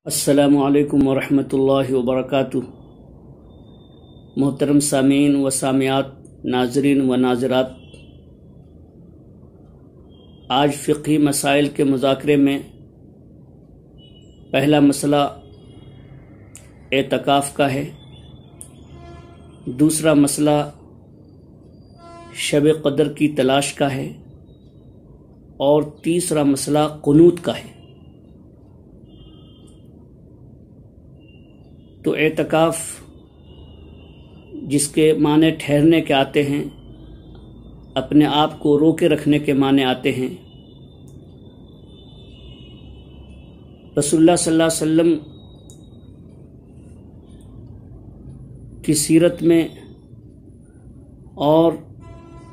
السلام علیکم ورحمۃ اللہ وبرکاتہ۔ محترم سامعین و سامعات، ناظرین و ناظرات، آج فقہی مسائل کے مذاکرے میں پہلا مسئلہ اعتکاف کا ہے، دوسرا مسئلہ شب قدر کی تلاش کا ہے، اور تیسرا مسئلہ قنوت کا ہے۔ تو اعتکاف جس کے معنی ٹھہرنے کے آتے ہیں، اپنے آپ کو روکے رکھنے کے معنی آتے ہیں، رسول اللہ صلی اللہ علیہ وسلم کی سیرت میں اور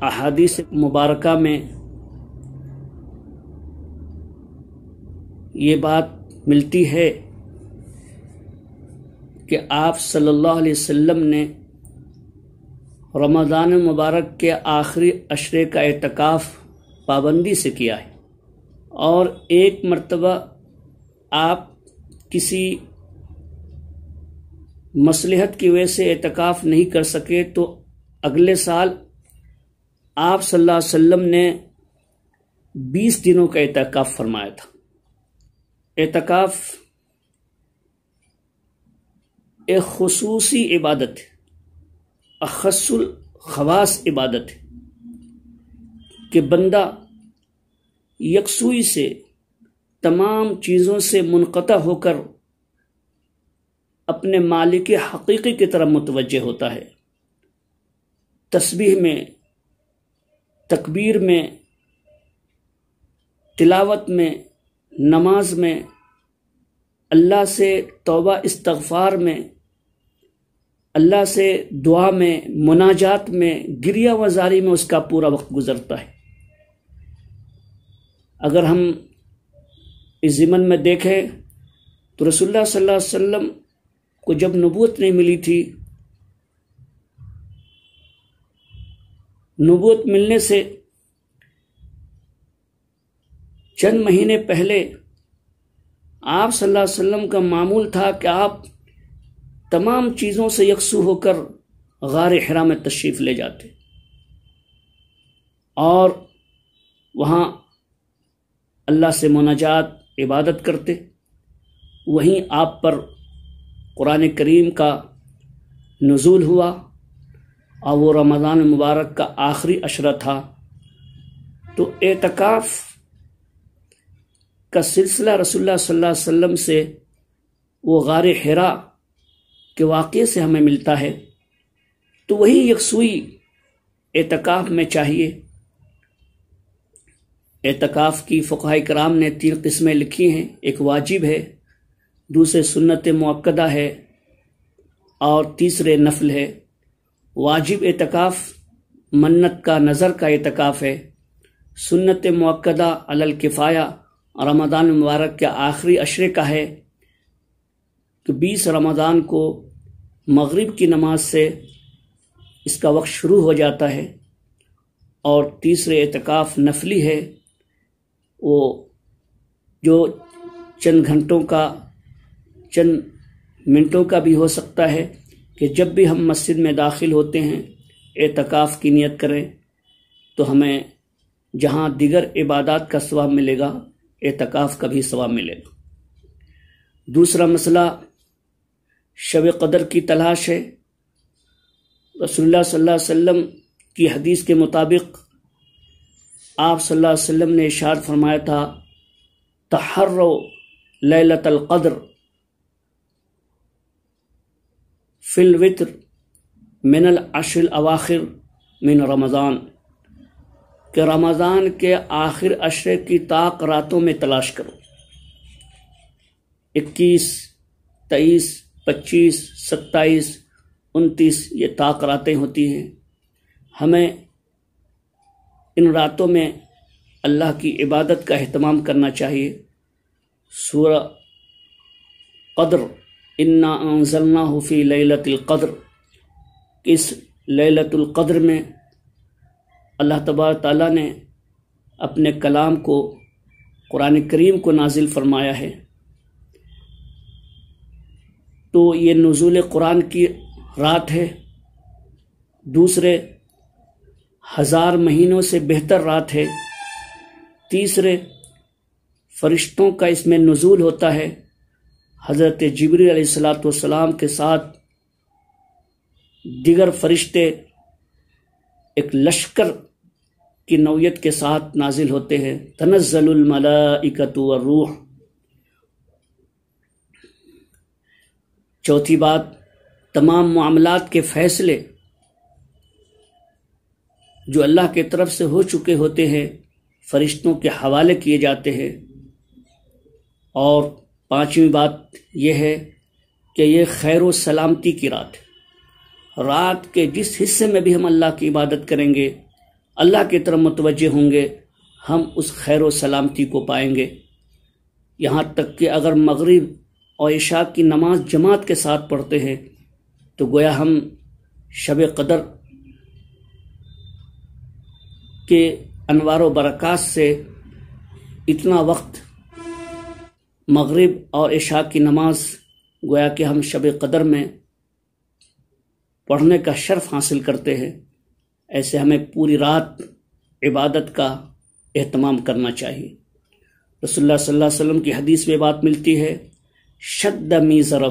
احادیث مبارکہ میں یہ بات ملتی ہے کہ آپ صلی اللہ علیہ وسلم نے رمضان مبارک کے آخری عشرے کا اعتکاف پابندی سے کیا ہے، اور ایک مرتبہ آپ کسی مصلحت کی وجہ سے اعتکاف نہیں کر سکے تو اگلے سال آپ صلی اللہ علیہ وسلم نے 20 دنوں کا اعتکاف فرمایا تھا۔ اعتکاف ایک خصوصی عبادت ہے، اخص الخواص عبادت ہے کہ بندہ یکسوئی سے تمام چیزوں سے منقطع ہو کر اپنے مالک حقیقی کی طرف متوجہ ہوتا ہے۔ تسبیح میں، تکبیر میں، تلاوت میں، نماز میں، اللہ سے توبہ استغفار میں، اللہ سے دعا میں، مناجات میں، گریہ وزاری میں اس کا پورا وقت گزرتا ہے۔ اگر ہم اس ضمن میں دیکھیں تو رسول اللہ صلی اللہ علیہ وسلم کو جب نبوت نہیں ملی تھی، نبوت ملنے سے چند مہینے پہلے آپ صلی اللہ علیہ وسلم کا معمول تھا کہ آپ تمام چیزوں سے یکسو ہو کر غار حرا میں تشریف لے جاتے اور وہاں اللہ سے مناجات، عبادت کرتے۔ وہیں آپ پر قرآن کریم کا نزول ہوا، اور وہ رمضان مبارک کا آخری عشرہ تھا۔ تو اعتکاف کا سلسلہ رسول اللہ صلی اللہ علیہ وسلم سے وہ غار حرا کے واقعے سے ہمیں ملتا ہے، تو وہی یکسوئی اعتکاف میں چاہیے۔ اعتکاف کی فقہاء کرام نے 3 قسمیں لکھی ہیں، ایک واجب ہے، دوسرے سنت مؤکدہ ہے، اور تیسرے نفل ہے۔ واجب اعتکاف منت کا، نظر کا اعتکاف ہے۔ سنت مؤکدہ علی الکفایہ رمضان مبارک کے آخری عشرے کا ہے کہ 20 رمضان کو مغرب کی نماز سے اس کا وقت شروع ہو جاتا ہے، اور تیسرے اعتکاف نفلی ہے، وہ جو چند گھنٹوں کا، چند منٹوں کا بھی ہو سکتا ہے، کہ جب بھی ہم مسجد میں داخل ہوتے ہیں اعتکاف کی نیت کریں تو ہمیں جہاں دیگر عبادات کا ثواب ملے گا، اعتکاف کا بھی ثواب ملے گا۔ دوسرا مسئلہ شب قدر کی تلاش ہے۔ رسول اللہ صلی اللہ علیہ وسلم کی حدیث کے مطابق آپ صلی اللہ علیہ وسلم نے ارشاد فرمایا تھا، تحروا لیلۃ القدر فی الوتر من العشر الاواخر من رمضان، کہ رمضان کے آخر عشرے کی طاق راتوں میں تلاش کرو۔ 21، 23، 25، 27، 29 یہ طاق راتیں ہوتی ہیں۔ ہمیں ان راتوں میں اللہ کی عبادت کا اہتمام کرنا چاہیے۔ سورہ قدر، انا انزلناہ فی لیلۃ القدر، اس لیلۃ القدر میں اللہ تبارک تعالیٰ نے اپنے کلام کو، قرآن کریم کو نازل فرمایا ہے، تو یہ نزول قرآن کی رات ہے، دوسرے 1000 مہینوں سے بہتر رات ہے، تیسرے فرشتوں کا اس میں نزول ہوتا ہے، حضرت جبریل علیہ السلام کے ساتھ دیگر فرشتے ایک لشکر کی نوعیت کے ساتھ نازل ہوتے ہیں، تنزل الملائکۃ والروح۔ چوتھی بات، تمام معاملات کے فیصلے جو اللہ کی طرف سے ہو چکے ہوتے ہیں فرشتوں کے حوالے کیے جاتے ہیں۔ اور پانچویں بات یہ ہے کہ یہ خیر و سلامتی کی رات ہے۔ رات کے جس حصے میں بھی ہم اللہ کی عبادت کریں گے، اللہ کی طرف متوجہ ہوں گے، ہم اس خیر و سلامتی کو پائیں گے۔ یہاں تک کہ اگر مغرب اور عشاء کی نماز جماعت کے ساتھ پڑھتے ہیں تو گویا ہم شب قدر کے انوار و برکات سے اتنا وقت مغرب اور عشاء کی نماز گویا کہ ہم شب قدر میں پڑھنے کا شرف حاصل کرتے ہیں۔ ایسے ہمیں پوری رات عبادت کا اہتمام کرنا چاہیے۔ رسول اللہ صلی اللہ علیہ وسلم کی حدیث میں بات ملتی ہے، شد میزرہ،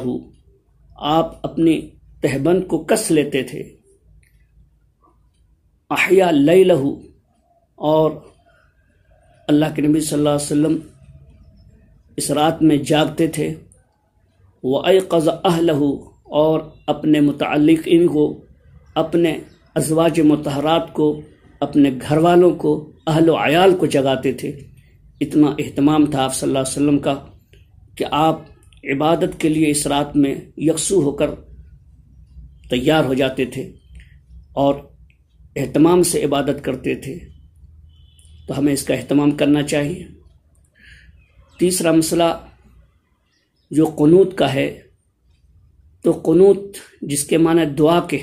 آپ اپنی تہبند کو کس لیتے تھے، احیا لیلہ، اور اللہ کے نبی صلی اللہ علیہ وسلم اس رات میں جاگتے تھے، وَأَيْقَظَ أَهْلَهُ، اور اپنے متعلقین کو، اپنے ازواج مطہرات کو، اپنے گھر والوں کو، اہل و عیال کو جگاتے تھے۔ اتنا اہتمام تھا آپ صلی اللہ علیہ وسلم کا کہ آپ عبادت کے لیے اس رات میں یکسو ہو کر تیار ہو جاتے تھے اور اہتمام سے عبادت کرتے تھے۔ تو ہمیں اس کا اہتمام کرنا چاہیے۔ تیسرا مسئلہ جو قنوت کا ہے، تو قنوت جس کے معنی دعا کے،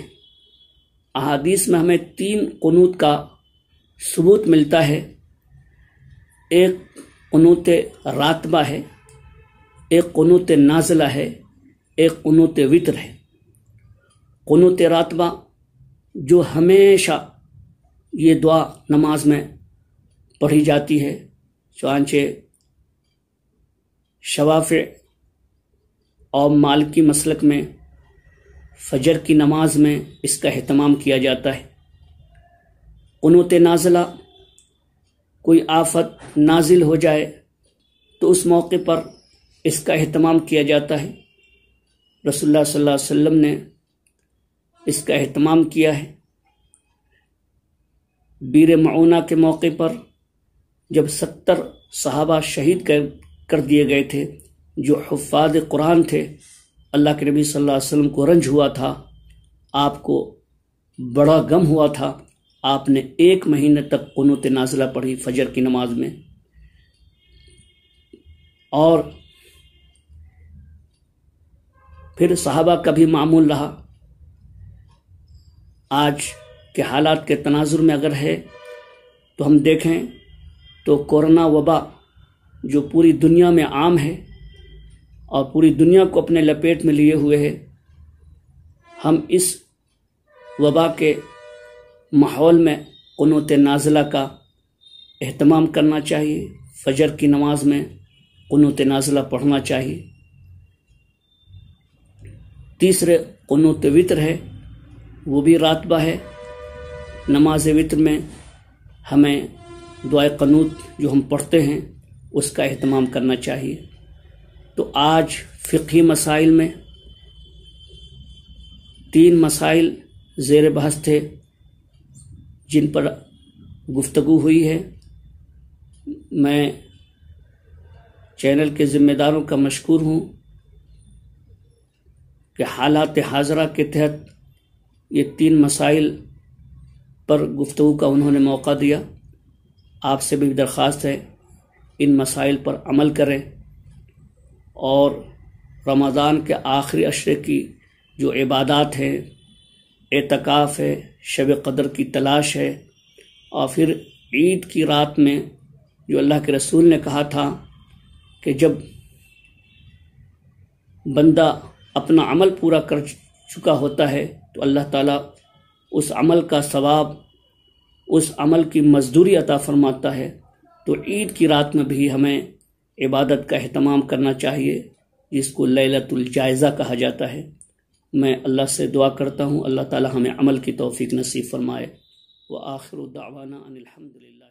احادیث میں ہمیں 3 قنوت کا ثبوت ملتا ہے۔ ایک قنوت راتبہ ہے، ایک قنوت نازلہ ہے، ایک قنوت وتر ہے۔ قنوت راتبہ جو ہمیشہ یہ دعا نماز میں پڑھی جاتی ہے، چنانچہ شوافع اور مالکی مسلک میں فجر کی نماز میں اس کا اہتمام کیا جاتا ہے۔ قنوت نازلہ، کوئی آفت نازل ہو جائے تو اس موقع پر اس کا اہتمام کیا جاتا ہے۔ رسول اللہ صلی اللہ علیہ وسلم نے اس کا اہتمام کیا ہے۔ بیر معونہ کے موقع پر جب 70 صحابہ شہید کر دیے گئے تھے جو حفاظ قرآن تھے، اللہ کے نبی صلی اللہ علیہ وسلم کو رنج ہوا تھا، آپ کو بڑا غم ہوا تھا، آپ نے 1 مہینے تک قنوت نازلہ پڑھی فجر کی نماز میں۔ اور پھر صحابہ کا بھی معمول رہا۔ آج کے حالات کے تناظر میں اگر ہے تو ہم دیکھیں تو کورونا وبا جو پوری دنیا میں عام ہے اور پوری دنیا کو اپنے لپیٹ میں لیے ہوئے ہے، ہم اس وبا کے ماحول میں قنوت نازلہ کا اہتمام کرنا چاہیے، فجر کی نماز میں قنوت نازلہ پڑھنا چاہیے۔ تیسرے قنوت وتر ہے، وہ بھی راتبہ ہے۔ نماز وتر میں ہمیں دعائے قنوت جو ہم پڑھتے ہیں اس کا اہتمام کرنا چاہیے۔ تو آج فقہی مسائل میں 3 مسائل زیر بحث تھے جن پر گفتگو ہوئی ہے۔ میں چینل کے ذمہ داروں کا مشکور ہوں کہ حالات حاضرہ کے تحت یہ 3 مسائل پر گفتگو کا انہوں نے موقع دیا۔ آپ سے بھی درخواست ہے ان مسائل پر عمل کریں اور رمضان کے آخری عشرے کی جو عبادات ہیں، اعتکاف ہے، شب قدر کی تلاش ہے، اور پھر عید کی رات میں جو اللہ کے رسول نے کہا تھا کہ جب بندہ اپنا عمل پورا کر چکا ہوتا ہے تو اللہ تعالیٰ اس عمل کا ثواب، اس عمل کی مزدوری عطا فرماتا ہے۔ تو عید کی رات میں بھی ہمیں عبادت کا اہتمام کرنا چاہیے، جس کو لیلۃ الجائزہ کہا جاتا ہے۔ میں اللہ سے دعا کرتا ہوں اللہ تعالیٰ ہمیں عمل کی توفیق نصیب فرمائے۔ وآخر دعوانا ان الحمدللہ۔